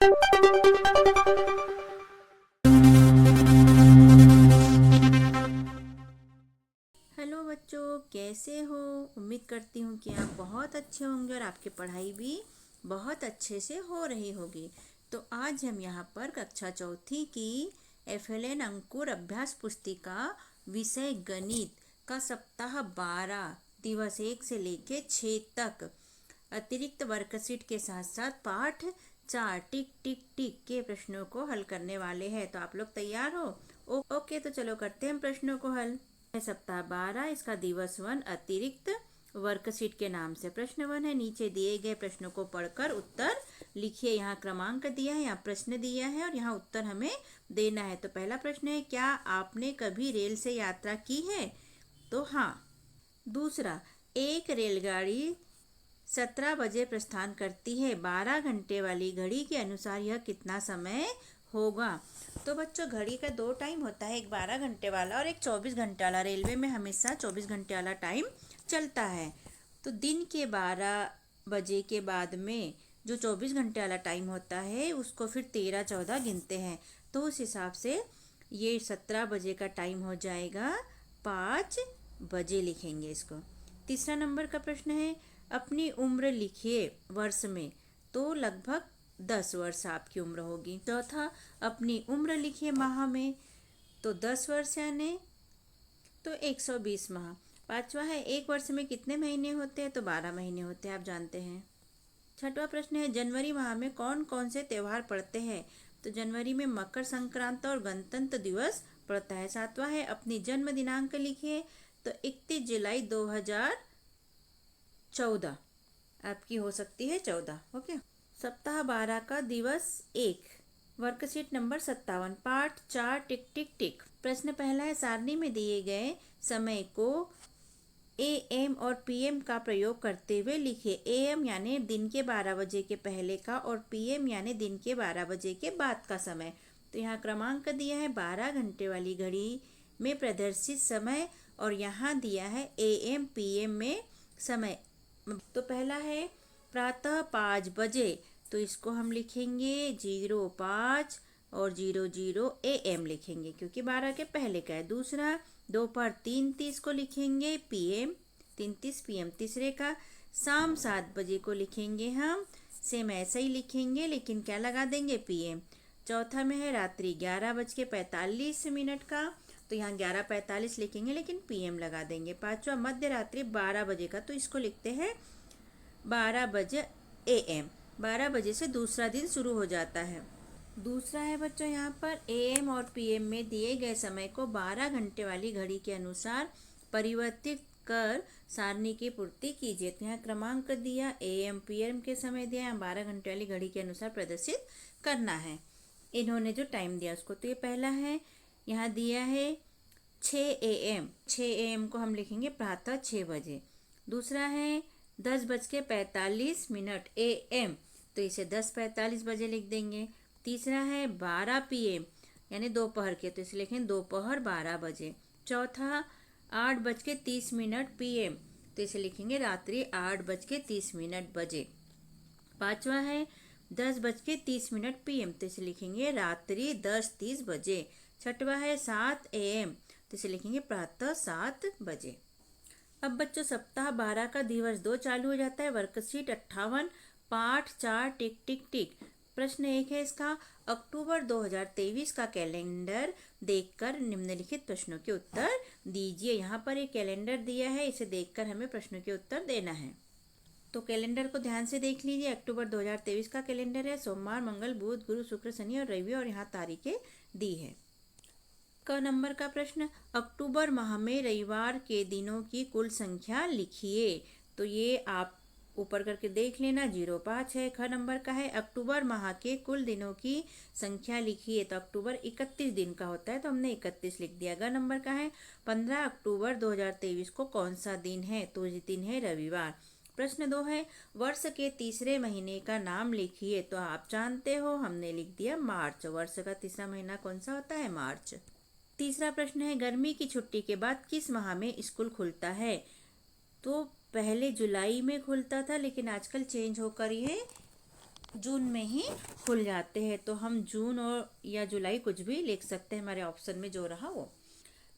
Hello बच्चों, कैसे हो। उम्मीद करती हूँ कि आप बहुत अच्छे होंगे और आपकी पढ़ाई भी बहुत अच्छे से हो रही होगी। तो आज हम यहाँ पर कक्षा चौथी की FLN अंकुर अभ्यास पुस्तिका विषय गणित का सप्ताह 12 दिवस 1 से लेके 6 तक अतिरिक्त वर्कशीट के साथ साथ पाठ 4 टिक टिक टिक के प्रश्नों को हल करने वाले हैं। तो आप लोग तैयार हो? ओके, तो चलो करते हैं प्रश्नों को हल। सप्ताह 12, इसका दिवस 1 अतिरिक्त वर्कशीट के नाम से प्रश्न 1 है। नीचे दिए गए प्रश्नों को पढ़कर उत्तर लिखिए। यहाँ क्रमांक दिया है, यहाँ प्रश्न दिया है और यहाँ उत्तर हमें देना है। तो पहला प्रश्न है, क्या आपने कभी रेल से यात्रा की है? तो हाँ। दूसरा, एक रेलगाड़ी 17 बजे प्रस्थान करती है। 12 घंटे वाली घड़ी के अनुसार यह कितना समय होगा? तो बच्चों, घड़ी का 2 टाइम होता है, एक 12 घंटे वाला और एक 24 घंटे वाला। रेलवे में हमेशा 24 घंटे वाला टाइम चलता है। तो दिन के 12 बजे के बाद में जो 24 घंटे वाला टाइम होता है उसको फिर 13 14 गिनते हैं। तो उस हिसाब से ये 17 बजे का टाइम हो जाएगा 5 बजे, लिखेंगे इसको। तीसरा नंबर का प्रश्न है, अपनी उम्र लिखिए वर्ष में। तो लगभग 10 वर्ष आपकी उम्र होगी। चौथा, अपनी उम्र लिखिए माह में। तो 10 वर्ष यानी तो 120 माह। पांचवा है, एक वर्ष में कितने महीने होते हैं? तो 12 महीने होते हैं, आप जानते हैं। छठवां प्रश्न है, जनवरी माह में कौन कौन से त्योहार पड़ते हैं? तो जनवरी में मकर संक्रांति और गणतंत्र दिवस पड़ता है। सातवां है, अपनी जन्म दिनांक लिखिए। तो 31 जुलाई 2014 आपकी हो सकती है 14। ओके। सप्ताह 12 का दिवस 1, वर्कशीट नंबर 57, पाठ 4 टिक टिक टिक। प्रश्न पहला है, सारणी में दिए गए समय को AM और PM का प्रयोग करते हुए लिखिए। AM यानी दिन के 12 बजे के पहले का और PM यानी दिन के 12 बजे के बाद का समय। तो यहाँ क्रमांक दिया है 12 घंटे वाली घड़ी में प्रदर्शित समय और यहाँ दिया है AM PM में समय। तो पहला है प्रातः 5 बजे, तो इसको हम लिखेंगे 05 और 00 AM लिखेंगे क्योंकि 12 के पहले का है। दूसरा, दोपहर 3:30 को लिखेंगे PM, 3:30 PM। तीसरे का शाम 7 बजे को लिखेंगे हम, सेम ऐसा ही लिखेंगे लेकिन क्या लगा देंगे? PM। चौथा में है रात्रि 11:45 का, तो यहाँ 11:45 लिखेंगे लेकिन PM लगा देंगे। पांचवा, मध्य रात्रि 12 बजे का, तो इसको लिखते हैं 12 बजे AM। 12 बजे से दूसरा दिन शुरू हो जाता है। दूसरा है बच्चों, यहाँ पर AM और PM में दिए गए समय को 12 घंटे वाली घड़ी के अनुसार परिवर्तित कर सारणी की पूर्ति कीजिए। तो यहाँ क्रमांक दिया, AM PM के समय दिया, यहाँ 12 घंटे वाली घड़ी के अनुसार प्रदर्शित करना है इन्होंने जो टाइम दिया उसको। तो ये पहला है, यहाँ दिया है 6 AM। 6 AM को हम लिखेंगे प्रातः 6 बजे। दूसरा है 10:45 AM, तो इसे 10:45 बजे लिख देंगे। तीसरा है 12 PM यानी दोपहर के, तो इसे लिखें दोपहर 12 बजे। चौथा 8:30 PM, तो इसे लिखेंगे रात्रि 8:30 बजे। पांचवा है 10:30 PM, तो इसे लिखेंगे रात्रि 10:30 बजे। छठवा है 7 AM, तो इसे लिखेंगे प्रातः 7 बजे। अब बच्चों, सप्ताह 12 का दिवस 2 चालू हो जाता है। वर्कशीट 58, पाठ 4 टिक टिक टिक। प्रश्न 1 है इसका, अक्टूबर 2023 का कैलेंडर देखकर निम्नलिखित प्रश्नों के उत्तर दीजिए। यहाँ पर एक कैलेंडर दिया है, इसे देखकर हमें प्रश्नों के उत्तर देना है। तो कैलेंडर को ध्यान से देख लीजिए। अक्टूबर 2023 का कैलेंडर है। सोमवार, मंगल, बुध, गुरु, शुक्र, शनि और रवि, और यहाँ तारीखें दी है। क नंबर का प्रश्न, अक्टूबर माह में रविवार के दिनों की कुल संख्या लिखिए। तो ये आप ऊपर करके देख लेना, 05 है। ख नंबर का है, अक्टूबर माह के कुल दिनों की संख्या लिखिए। तो अक्टूबर 31 दिन का होता है, तो हमने 31 लिख दिया। ग नंबर का है, 15 अक्टूबर 2023 को कौन सा दिन है? तो ये दिन है रविवार। प्रश्न 2 है, वर्ष के तीसरे महीने का नाम लिखिए। तो आप जानते हो, हमने लिख दिया मार्च। वर्ष का तीसरा महीना कौन सा होता है? मार्च। तीसरा प्रश्न है, गर्मी की छुट्टी के बाद किस माह में स्कूल खुलता है? तो पहले जुलाई में खुलता था लेकिन आजकल चेंज होकर ये जून में ही खुल जाते हैं। तो हम जून और या जुलाई कुछ भी लिख सकते हैं, हमारे ऑप्शन में जो रहा वो।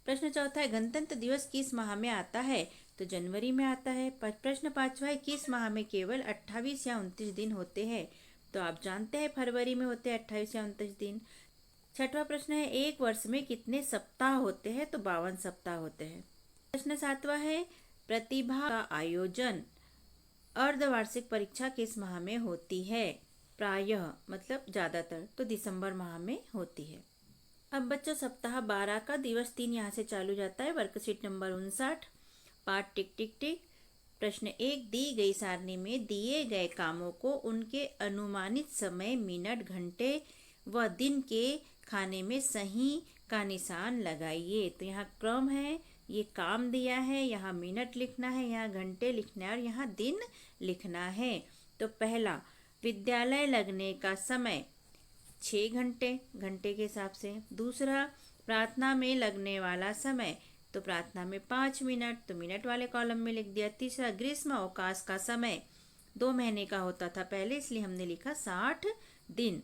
प्रश्न चौथा है, गणतंत्र दिवस किस माह में आता है? तो जनवरी में आता है। प्रश्न पांचवा है, किस माह में केवल 28 या 29 दिन होते हैं? तो आप जानते हैं फरवरी में होते हैं 28 या 29 दिन। छठवां प्रश्न है, एक वर्ष में कितने सप्ताह होते हैं? तो 52 सप्ताह होते हैं। प्रश्न सातवां है, प्रतिभा का आयोजन अर्धवार्षिक परीक्षा किस माह में होती है? प्रायः मतलब ज्यादातर तो दिसंबर माह में होती है। अब बच्चों सप्ताह 12 का दिवस 3 यहाँ से चालू जाता है। वर्कशीट नंबर 59, पाठ टिक टिक टिक। प्रश्न 1, दी गई सारणी में दिए गए कामों को उनके अनुमानित समय, मिनट, घंटे व दिन के खाने में सही का निशान लगाइए। तो यहाँ क्रम है, ये काम दिया है, यहाँ मिनट लिखना है, यहाँ घंटे लिखना है और यहाँ दिन लिखना है। तो पहला, विद्यालय लगने का समय 6 घंटे, घंटे के हिसाब से। दूसरा, प्रार्थना में लगने वाला समय, तो प्रार्थना में 5 मिनट, तो मिनट वाले कॉलम में लिख दिया। तीसरा, ग्रीष्म अवकाश का समय 2 महीने का होता था पहले, इसलिए हमने लिखा 60 दिन।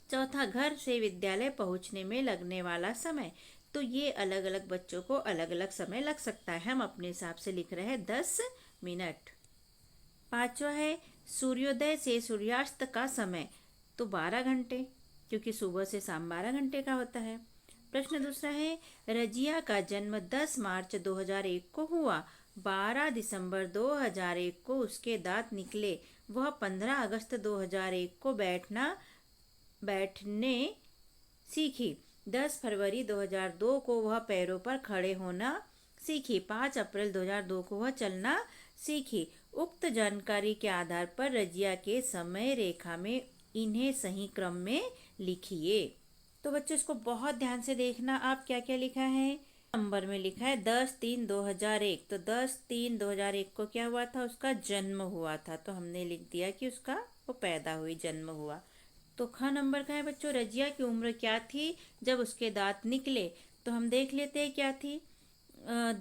चौथा, घर से विद्यालय पहुंचने में लगने वाला समय, तो ये अलग अलग बच्चों को अलग अलग समय लग सकता है, हम अपने हिसाब से लिख रहे हैं 10 मिनट। पांचवा है, सूर्योदय से सूर्यास्त का समय, तो 12 घंटे, क्योंकि सुबह से शाम 12 घंटे का होता है। प्रश्न दूसरा है, रजिया का जन्म 10 मार्च 2001 को हुआ, 12 दिसंबर 2001 को उसके दांत निकले, वह 15 अगस्त 2001 को बैठने सीखी, 10 फरवरी 2002 को वह पैरों पर खड़े होना सीखी, 5 अप्रैल 2002 को वह चलना सीखी। उक्त जानकारी के आधार पर रजिया के समय रेखा में इन्हें सही क्रम में लिखिए। तो बच्चों इसको बहुत ध्यान से देखना, आप क्या क्या लिखा है। नंबर में लिखा है 10/3/2001, तो 10/3/2001 को क्या हुआ था? उसका जन्म हुआ था, तो हमने लिख दिया कि उसका वो पैदा हुई, जन्म हुआ। तो ख नंबर का है बच्चों, रजिया की उम्र क्या थी जब उसके दांत निकले? तो हम देख लेते हैं क्या थी।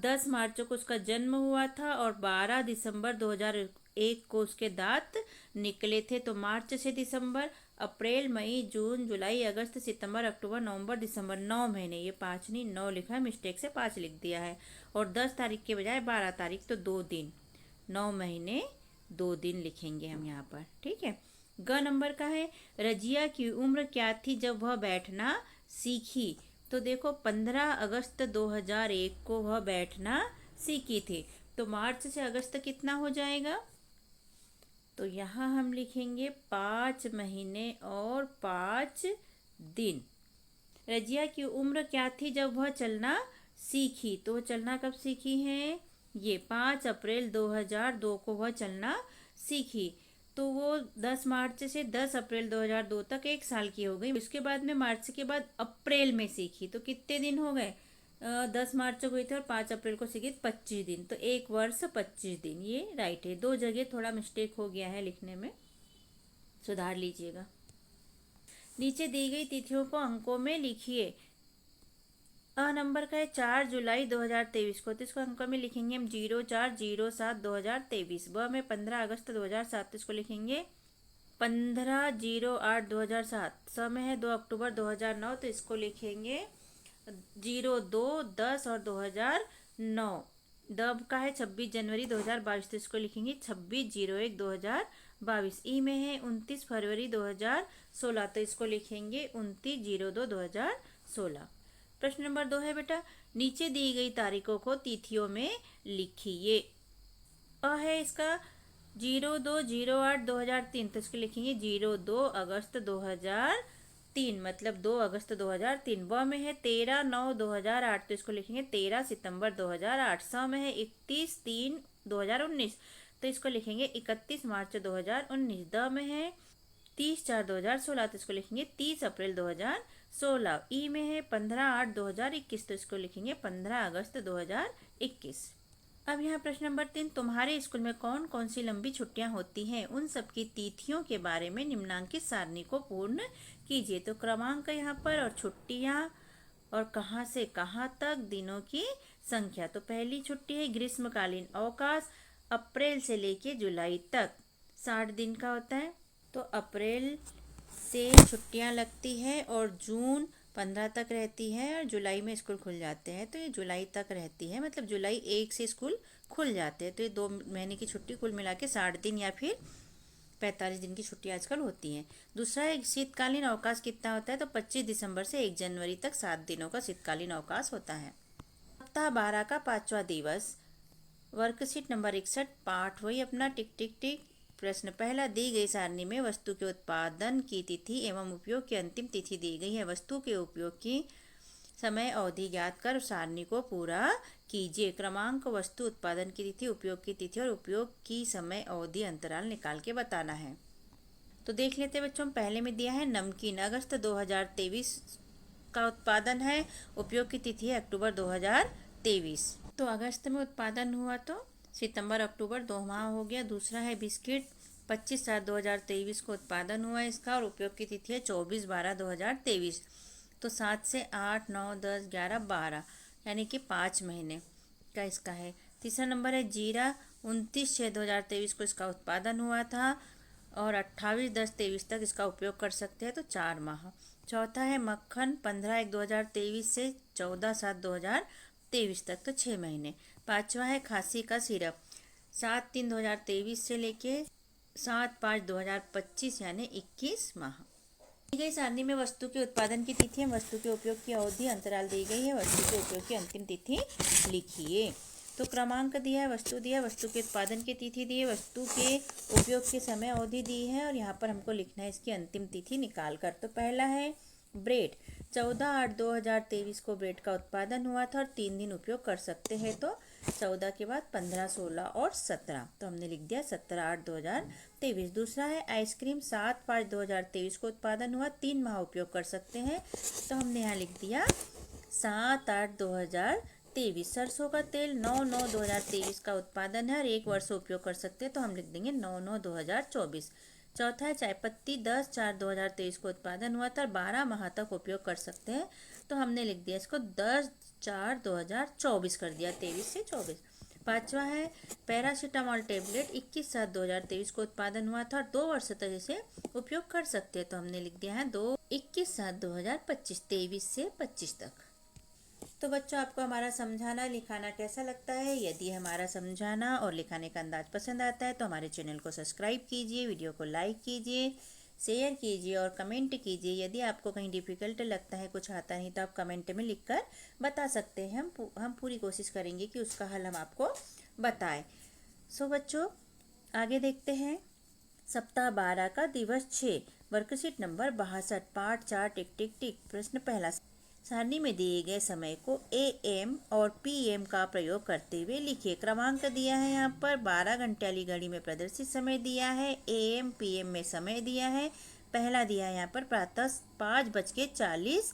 10 मार्च को उसका जन्म हुआ था और 12 दिसंबर 2001 को उसके दांत निकले थे। तो मार्च से दिसंबर, अप्रैल, मई, जून, जुलाई, अगस्त, सितंबर, अक्टूबर, नवंबर, दिसंबर, 9 महीने। ये 5 नहीं 9 लिखा है, मिस्टेक से 5 लिख दिया है। और 10 तारीख के बजाय 12 तारीख, तो 2 दिन, 9 महीने 2 दिन लिखेंगे हम यहाँ पर, ठीक है। ग नंबर का है, रजिया की उम्र क्या थी जब वह बैठना सीखी? तो देखो 15 अगस्त 2001 को वह बैठना सीखी थी, तो मार्च से अगस्त कितना हो जाएगा? तो यहाँ हम लिखेंगे 5 महीने और 5 दिन। रजिया की उम्र क्या थी जब वह चलना सीखी? तो वह चलना कब सीखी है? ये 5 अप्रैल 2002 को वह चलना सीखी। तो वो 10 मार्च से 10 अप्रैल 2002 तक 1 साल की हो गई। इसके बाद में मार्च के बाद अप्रैल में सीखी, तो कितने दिन हो गए? 10 मार्च को हुई थी और 5 अप्रैल को सीखी, 25 दिन, तो 1 वर्ष 25 दिन, ये राइट है। 2 जगह थोड़ा मिस्टेक हो गया है लिखने में, सुधार लीजिएगा। नीचे दी गई तिथियों को अंकों में लिखिए। अ नंबर का है 4 जुलाई 2023 को, तो इसको अंकों में लिखेंगे हम 04/07/2023। ब में 15 अगस्त 2007, इसको लिखेंगे 15/08/2007। स में है 2 अक्टूबर 2009, तो इसको लिखेंगे 02/10 और 2009। द का है 26 जनवरी 2022, तो इसको लिखेंगे 26/01/2022। ई में है 29 फरवरी 2016, तो इसको लिखेंगे 29/02/2016। प्रश्न नंबर 2 है बेटा, नीचे दी गई तारीखों को तिथियों में लिखिए। अ है इसका 02/08/2003, तो इसको लिखेंगे 02 अगस्त 2003, मतलब 2 अगस्त 2003। ब में है 13/9/2008, तो इसको लिखेंगे 13 सितंबर 2008। स में है 31/3/2019, तो इसको लिखेंगे 31 मार्च 2019। द में है 30/4/2016, तो इसको लिखेंगे 30 अप्रैल 2016। ई में है 15/8/2021, तो इसको लिखेंगे 15 अगस्त 2021। अब यहाँ प्रश्न नंबर 3, तुम्हारे स्कूल में कौन कौन सी लंबी छुट्टियां होती हैं? उन सबकी तिथियों के बारे में निम्नांकित सारणी को पूर्ण कीजिए। तो क्रमांक यहाँ पर और छुट्टियां और कहाँ से कहाँ तक, दिनों की संख्या। तो पहली छुट्टी है ग्रीष्मकालीन अवकाश, अप्रैल से लेके जुलाई तक 60 दिन का होता है। तो अप्रैल से छुट्टियां लगती है और जून 15 तक रहती है और जुलाई में स्कूल खुल जाते हैं। तो ये जुलाई तक रहती है, मतलब जुलाई 1 से स्कूल खुल जाते हैं। तो ये 2 महीने की छुट्टी कुल मिला के 60 दिन या फिर 45 दिन की छुट्टी आजकल होती हैं। दूसरा है शीतकालीन अवकाश कितना होता है, तो 25 दिसंबर से 1 जनवरी तक 7 दिनों का शीतकालीन अवकाश होता है। सप्ताह 12 का 5वां दिवस, वर्कशीट नंबर 61, पाठ वही अपना टिक टिक टिक। प्रश्न पहला, दी गई सारणी में वस्तु के उत्पादन की तिथि एवं उपयोग की अंतिम तिथि दी गई है। वस्तु के उपयोग की समय अवधि ज्ञात कर सारणी को पूरा कीजिए। क्रमांक, वस्तु उत्पादन की तिथि, उपयोग की तिथि और उपयोग की समय अवधि अंतराल निकाल के बताना है। तो देख लेते हैं बच्चों, पहले में दिया है नमकीन, अगस्त 2023 का उत्पादन है, उपयोग की तिथि है अक्टूबर 2023। तो अगस्त में उत्पादन हुआ तो सितंबर अक्टूबर 2 माह हो गया। दूसरा है बिस्किट, 25/7/2023 को उत्पादन हुआ है इसका और उपयोग की तिथि है 24/12/2023। तो 7 से 8, 9, 10, 11, 12 यानी कि 5 महीने का इसका है। तीसरा नंबर है जीरा, 29/6/2023 को इसका उत्पादन हुआ था और 28/10/23 तक इसका उपयोग कर सकते हैं, तो 4 माह। चौथा है मक्खन, 15/1/2023 से 14/7/2023 तक, तो 6 महीने। पांचवा है खांसी का सिरप, 7/3/2023 से लेके 7/5/2025 यानी 21 माह। दी गई सारणी में वस्तु के उत्पादन की तिथि एवं वस्तु के उपयोग की अवधि अंतराल दी गई है। वस्तु के उपयोग की अंतिम तिथि लिखिए। तो क्रमांक दिया है, वस्तु दिया है, वस्तु के उत्पादन की तिथि दी है, वस्तु के उपयोग की समय अवधि दी है और यहाँ पर हमको लिखना है इसकी अंतिम तिथि निकाल कर। तो पहला है ब्रेड, 14/8/2023 को ब्रेड का उत्पादन हुआ था और 3 दिन उपयोग कर सकते हैं। तो 14 के बाद 15, 16 और 17, तो हमने लिख दिया 17/8/2023। दूसरा है आइसक्रीम, 7/5/2023 को उत्पादन हुआ, 3 माह उपयोग कर सकते हैं। तो हमने यहाँ लिख दिया 7/8/2023। सरसों का तेल, 9/9/2023 का उत्पादन है और 1 वर्ष उपयोग कर सकते हैं। तो हम लिख देंगे 9/9/2024। चौथा है चाय पत्ती, 10/4/2023 को उत्पादन हुआ था और 12 माह तक उपयोग कर सकते हैं। तो हमने लिख दिया इसको 10/4/2024 कर दिया, 23 से 24। पांचवा है पैरासीटामॉल टेबलेट, 21/7/2023 को उत्पादन हुआ था और 2 वर्ष तक इसे उपयोग कर सकते हैं। तो हमने लिख दिया है 21/7/2025, 23 से 25 तक। तो बच्चों, आपको हमारा समझाना लिखाना कैसा लगता है? यदि हमारा समझाना और लिखाने का अंदाज पसंद आता है तो हमारे चैनल को सब्सक्राइब कीजिए, वीडियो को लाइक कीजिए, शेयर कीजिए और कमेंट कीजिए। यदि आपको कहीं डिफ़िकल्ट लगता है, कुछ आता नहीं, तो आप कमेंट में लिखकर बता सकते हैं। हम पूरी कोशिश करेंगे कि उसका हल हम आपको बताएं। सो बच्चों, आगे देखते हैं। सप्ताह 12 का दिवस 6, वर्कशीट नंबर 62, पाठ 4, टिक टिक टिक। प्रश्न पहला, सारणी में दिए गए समय को AM और PM का प्रयोग करते हुए लिखिए। क्रमांक दिया है यहाँ पर, 12 घंटे वाली घड़ी में प्रदर्शित समय दिया है, AM PM में समय दिया है। पहला दिया है यहाँ पर प्रातः 5:40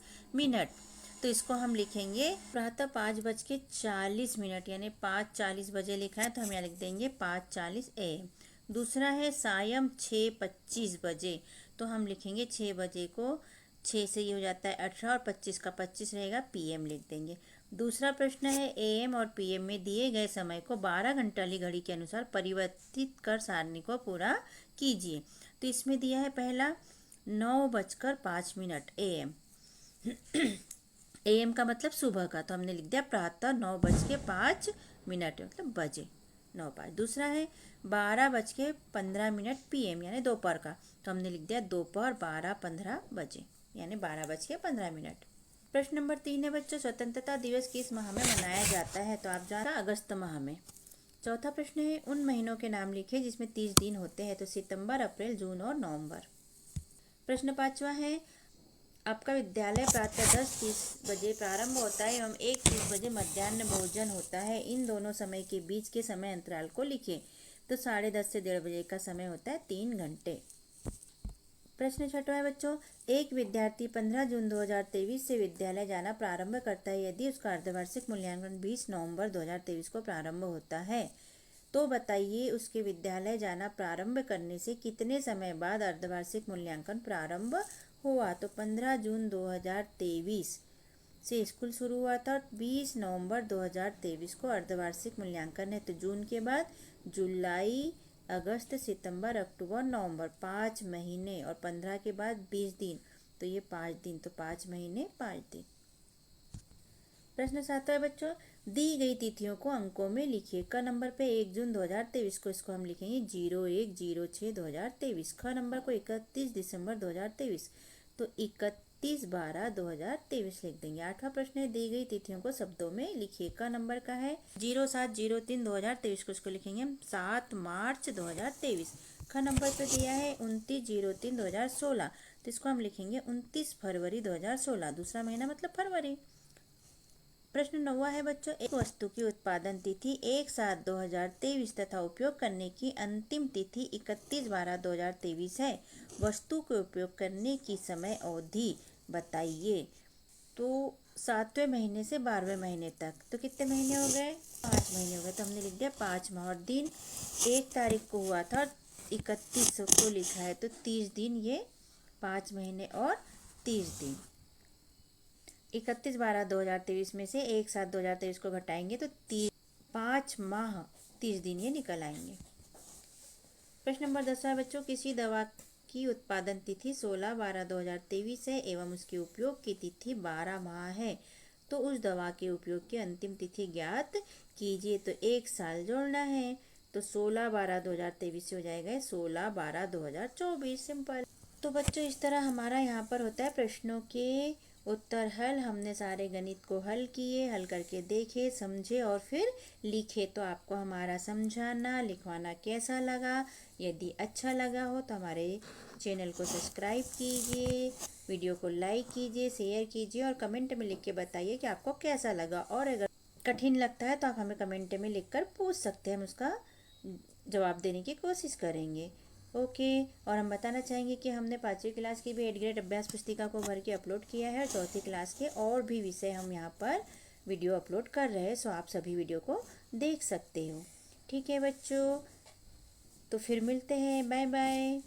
तो इसको हम लिखेंगे प्रातः 5:40 यानी 5:40 बजे लिखा है तो हम यहाँ लिख देंगे 5:40 AM। दूसरा है सायं 6:25 बजे, तो हम लिखेंगे 6 बजे को 6 से ये हो जाता है 18 और 25 का 25 रहेगा, PM लिख देंगे। दूसरा प्रश्न है AM और PM में दिए गए समय को 12 घंटे वाली घड़ी के अनुसार परिवर्तित कर सारणी को पूरा कीजिए। तो इसमें दिया है पहला 9:05 AM। AM का मतलब सुबह का, तो हमने लिख दिया प्रातः 9:05 मतलब बजे, 9:05। दूसरा है 12:15 PM यानी दोपहर का, तो हमने लिख दिया दोपहर 12:15 बजे यानी 12:15। प्रश्न नंबर 3 है बच्चों, स्वतंत्रता दिवस किस माह में मनाया जाता है? तो आप जाना अगस्त माह में। चौथा प्रश्न है उन महीनों के नाम लिखे जिसमें 30 दिन होते हैं, तो सितंबर, अप्रैल, जून और नवंबर। प्रश्न 5वां है आपका विद्यालय प्रातः 10:30 बजे प्रारंभ होता है एवं 1:30 बजे मध्याह्न भोजन होता है, इन दोनों समय के बीच के समय अंतराल को लिखें। तो 10:30 से 1:30 बजे का समय होता है 3 घंटे। प्रश्न 6वां है बच्चों, एक विद्यार्थी 15 जून 2023 से विद्यालय जाना प्रारंभ करता है यदि उसका अर्धवार्षिक मूल्यांकन 20 नवंबर 2023 को प्रारंभ होता है, तो बताइए उसके विद्यालय जाना प्रारंभ करने से कितने समय बाद अर्धवार्षिक मूल्यांकन प्रारंभ हुआ? तो 15 जून 2023 से स्कूल शुरू हुआ था और 20 नवंबर 2023 को अर्धवार्षिक मूल्यांकन है, तो जून के बाद जुलाई अगस्त, सितंबर, अक्टूबर, नवंबर, 5 महीने और 15 के बाद 20 दिन, तो ये 5 दिन, तो 5 महीने 5 दिन। प्रश्न 7 है बच्चों, दी गई तिथियों को अंकों में लिखिए। क नंबर पे 1 जून 2023 को, इसको हम लिखेंगे 01/06/2023। ख नंबर को 31 दिसंबर 2023, तो 31/12/2023 लिख देंगे। 8वां प्रश्न है, दी गई तिथियों को शब्दों में लिखिए। क नंबर का है 07/03/2023 को, इसको लिखेंगे हम 7 मार्च 2023। ख नंबर पे दिया है 29/03/2016, तो इसको हम लिखेंगे 29 फरवरी 2016, दूसरा महीना मतलब फरवरी। प्रश्न 9 है बच्चों, एक वस्तु की उत्पादन तिथि 1/7/2023 तथा उपयोग करने की अंतिम तिथि 31/12/2023 है। वस्तु को उपयोग करने की समय अवधि बताइए। तो 7वें महीने से 12वें महीने तक, तो कितने महीने हो गए? 5 महीने हो गए, तो हमने लिख दिया 5 माह। और दिन 1 तारीख को हुआ था, 31 को लिखा है, तो 30 दिन, ये 5 महीने और 30 दिन। 31/12/2023 में से 1/7/2023 को घटाएंगे तो 5 माह 30 दिन ये निकल आएंगे। प्रश्न नंबर 10 है बच्चों, किसी दवा की उत्पादन तिथि 16/12/2023 है एवं उसके उपयोग की तिथि 12 माह है, तो उस दवा के उपयोग की अंतिम तिथि ज्ञात कीजिए। तो 1 साल जोड़ना है, तो 16/12/2023 से हो जाएगा 16/12/2024, सिंपल। तो बच्चों इस तरह हमारा यहाँ पर होता है प्रश्नों के उत्तर हल। हमने सारे गणित को हल किए, हल करके देखे, समझे और फिर लिखे। तो आपको हमारा समझाना लिखवाना कैसा लगा? यदि अच्छा लगा हो तो हमारे चैनल को सब्सक्राइब कीजिए, वीडियो को लाइक कीजिए, शेयर कीजिए और कमेंट में लिख के बताइए कि आपको कैसा लगा। और अगर कठिन लगता है तो आप हमें कमेंट में लिखकर पूछ सकते हैं, हम उसका जवाब देने की कोशिश करेंगे। ओके। और हम बताना चाहेंगे कि हमने 5वीं क्लास की भी 8th ग्रेड अभ्यास पुस्तिका को भर के अपलोड किया है, और 4th क्लास के और भी विषय हम यहाँ पर वीडियो अपलोड कर रहे हैं, सो आप सभी वीडियो को देख सकते हो। ठीक है बच्चों, तो फिर मिलते हैं, बाय बाय।